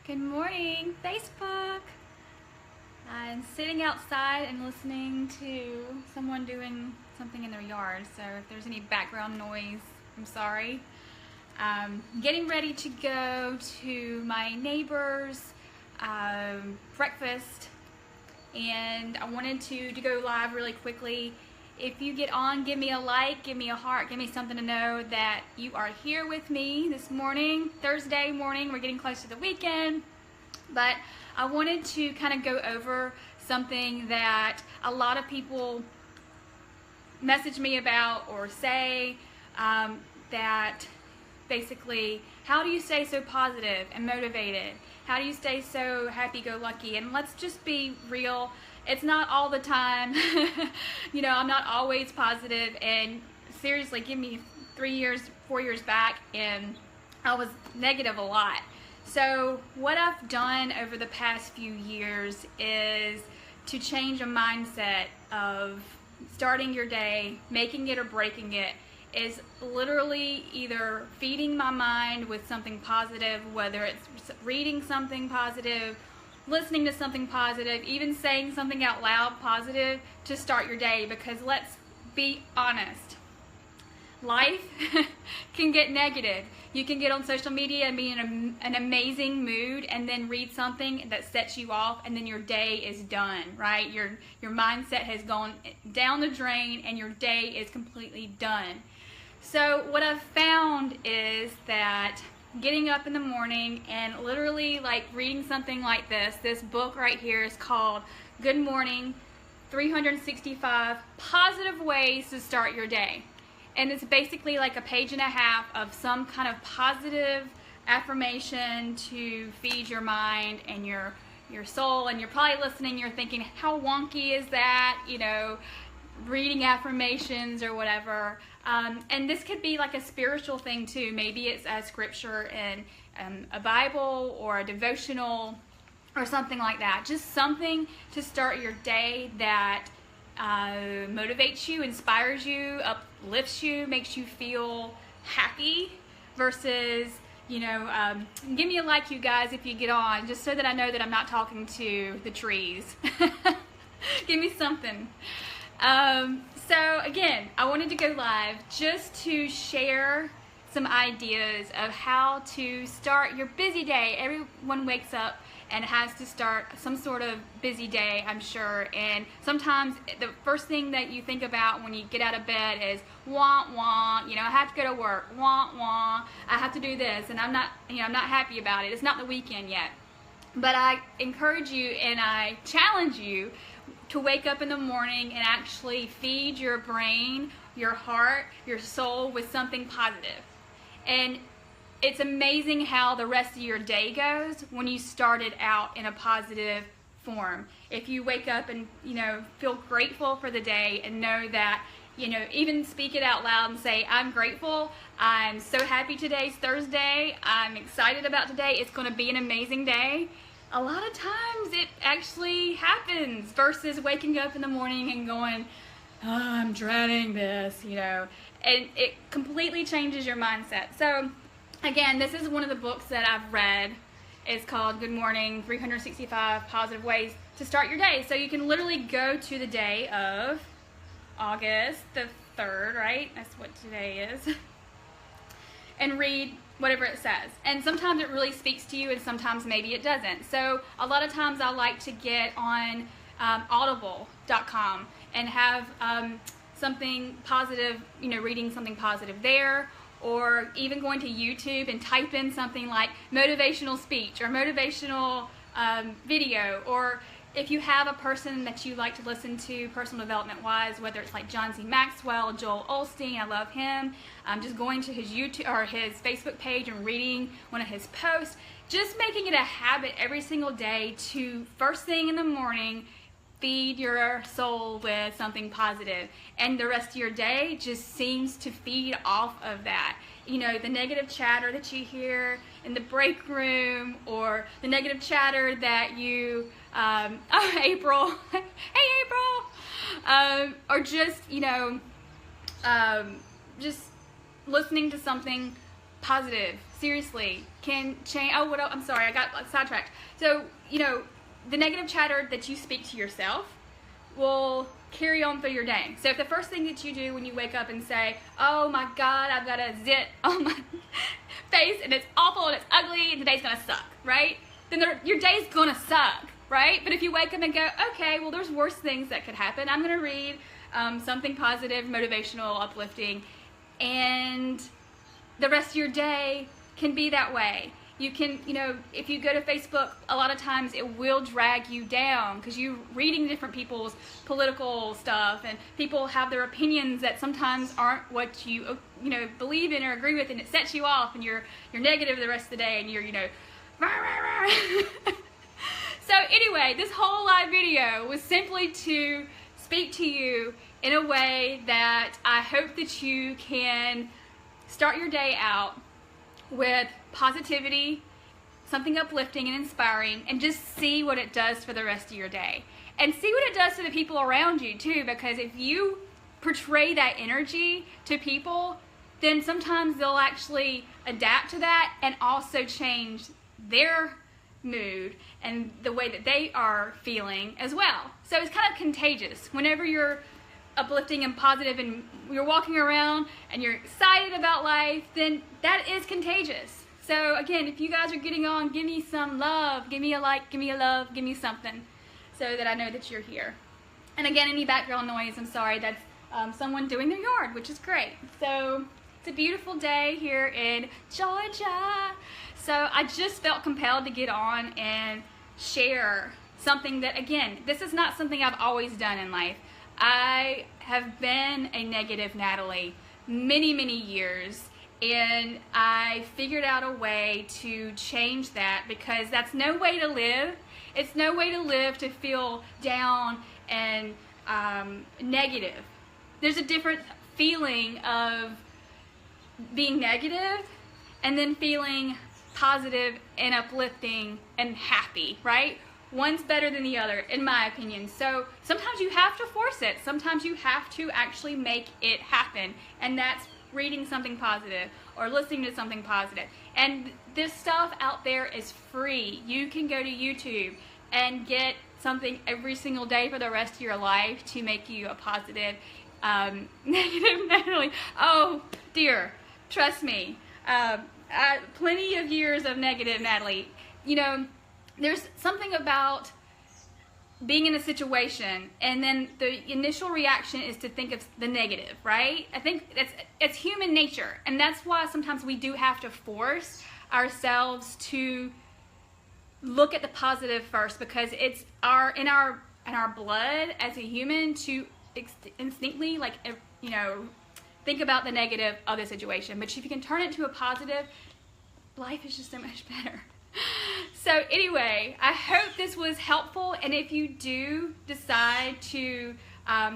Good morning, Facebook. I'm sitting outside and listening to someone doing something in their yard, so if there's any background noise, I'm sorry. Getting ready to go to my neighbor's breakfast, and I wanted to go live really quickly. If you get on, give me a like, give me a heart, give me something to know that you are here with me this morning, Thursday morning. We're getting close to the weekend, but I wanted to kind of go over something that a lot of people message me about or say, that basically, how do you stay so positive and motivated? How do you stay so happy-go-lucky? And let's just be real. It's not all the time. I'm not always positive, and seriously, give me 3 years, 4 years back, and I was negative a lot. So what I've done over the past few years is to change a mindset of starting your day, making it or breaking it, is literally either feeding my mind with something positive, whether it's reading something positive, listening to something positive, even saying something out loud positive to start your day. Because let's be honest, life can get negative. You can get on social media and be in an amazing mood and then read something that sets you off, and then your day is done, right? Your mindset has gone down the drain and your day is completely done. So what I've found is that getting up in the morning and literally like reading something like this book right here is called Good Morning, 365 Positive Ways to Start Your Day. And it's basically like a page and a half of some kind of positive affirmation to feed your mind and your soul. And you're probably listening, you're thinking, how wonky is that? Reading affirmations or whatever. And this could be like a spiritual thing too. Maybe it's a scripture in a Bible or a devotional or something like that. Just something to start your day that motivates you, inspires you, uplifts you, makes you feel happy versus, give me a like, you guys, if you get on, just so that I know that I'm not talking to the trees. Give me something. So again, I wanted to go live just to share some ideas of how to start your busy day. Everyone wakes up and has to start some sort of busy day, I'm sure. And sometimes the first thing that you think about when you get out of bed is wah wah. I have to go to work. Wah wah. I have to do this, and I'm not happy about it. It's not the weekend yet. But I encourage you and I challenge you to wake up in the morning and actually feed your brain, your heart, your soul with something positive. And it's amazing how the rest of your day goes when you start it out in a positive form. If you wake up and, feel grateful for the day and know that, even speak it out loud and say, I'm grateful, I'm so happy today's Thursday, I'm excited about today, it's going to be an amazing day. A lot of times it actually happens versus waking up in the morning and going, oh, I'm dreading this, and it completely changes your mindset. So again, this is one of the books that I've read. It's called Good Morning, 365 Positive Ways to Start Your Day. So you can literally go to the day of August the 3rd, right? That's what today is. And read whatever it says. And sometimes it really speaks to you and sometimes maybe it doesn't. So a lot of times I like to get on audible.com and have something positive, reading something positive there, or even going to YouTube and type in something like motivational speech or motivational video, or if you have a person that you like to listen to personal development wise, whether it's like John C. Maxwell, Joel Osteen, I love him, just going to his YouTube or his Facebook page and reading one of his posts, just making it a habit every single day to first thing in the morning feed your soul with something positive, and the rest of your day just seems to feed off of that. The negative chatter that you hear in the break room, or the negative chatter that you April hey April, or just just listening to something positive, seriously, can change. Oh, I'm sorry, I got sidetracked. So, you know, the negative chatter that you speak to yourself will carry on through your day. So if the first thing that you do when you wake up and say, oh my God, I've got a zit on my face and it's awful and it's ugly and today's gonna suck, right? Then your day's gonna suck, right? But if you wake up and go, okay, well, there's worse things that could happen. I'm gonna read something positive, motivational, uplifting, and the rest of your day can be that way. You can, you know, if you go to Facebook, a lot of times it will drag you down because you're reading different people's political stuff, and people have their opinions that sometimes aren't what you know, believe in or agree with, and it sets you off, and you're negative the rest of the day, and you're, you know, rah, rah, rah. So anyway, this whole live video was simply to speak to you in a way that I hope that you can start your day out with positivity, something uplifting and inspiring, and just see what it does for the rest of your day. And see what it does to the people around you too, because if you portray that energy to people, then sometimes they'll actually adapt to that and also change their mood and the way that they are feeling as well. So it's kind of contagious. Whenever you're uplifting and positive and you're walking around and you're excited about life, then that is contagious. So again, if you guys are getting on, give me some love, give me a like, give me a love, give me something so that I know that you're here. And again, any background noise, I'm sorry, that's someone doing their yard, which is great. So it's a beautiful day here in Georgia. So I just felt compelled to get on and share something that, again, this is not something I've always done in life. I have been a negative Natalie many, many years, and I figured out a way to change that, because that's no way to live. It's no way to live to feel down and negative. There's a different feeling of being negative and then feeling positive and uplifting and happy, right? One's better than the other, in my opinion. So sometimes you have to force it. Sometimes you have to actually make it happen. And that's reading something positive or listening to something positive. And this stuff out there is free. You can go to YouTube and get something every single day for the rest of your life to make you a positive, negative Natalie. Oh dear, trust me. Plenty of years of negative Natalie. You know, there's something about being in a situation and then the initial reaction is to think of the negative, right? I think it's human nature, and that's why sometimes we do have to force ourselves to look at the positive first, because it's in our blood as a human to instinctively, like, you know, think about the negative of the situation. But if you can turn it to a positive, life is just so much better. So anyway, I hope this was helpful, and if you do decide to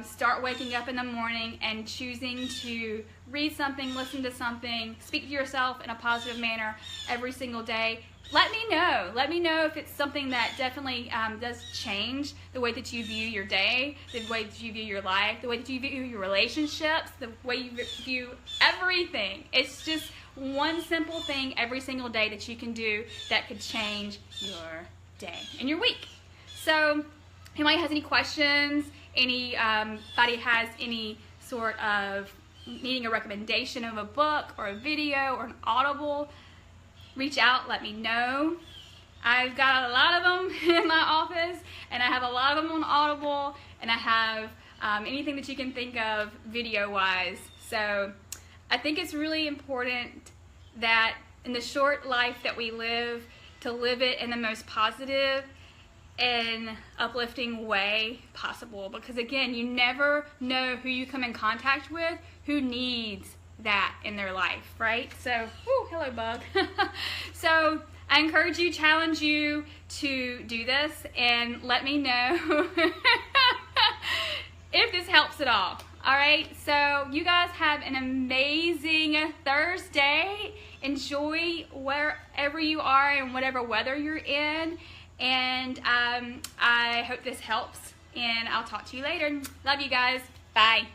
start waking up in the morning and choosing to read something, listen to something, speak to yourself in a positive manner every single day, let me know. Let me know if it's something that definitely does change the way that you view your day, the way that you view your life, the way that you view your relationships, the way you view everything. It's just one simple thing every single day that you can do that could change your day and your week. So if anybody has any questions, anybody has any sort of needing a recommendation of a book or a video or an Audible, reach out, let me know. I've got a lot of them in my office, and I have a lot of them on Audible, and I have anything that you can think of video-wise. So I think it's really important that in the short life that we live, to live it in the most positive and uplifting way possible, because again, you never know who you come in contact with who needs that in their life, right? So, whoo, hello bug. So I encourage you, challenge you to do this, and let me know if this helps at all. All right, so you guys have an amazing Thursday. Enjoy wherever you are and whatever weather you're in, and I hope this helps, and I'll talk to you later. Love you guys. Bye.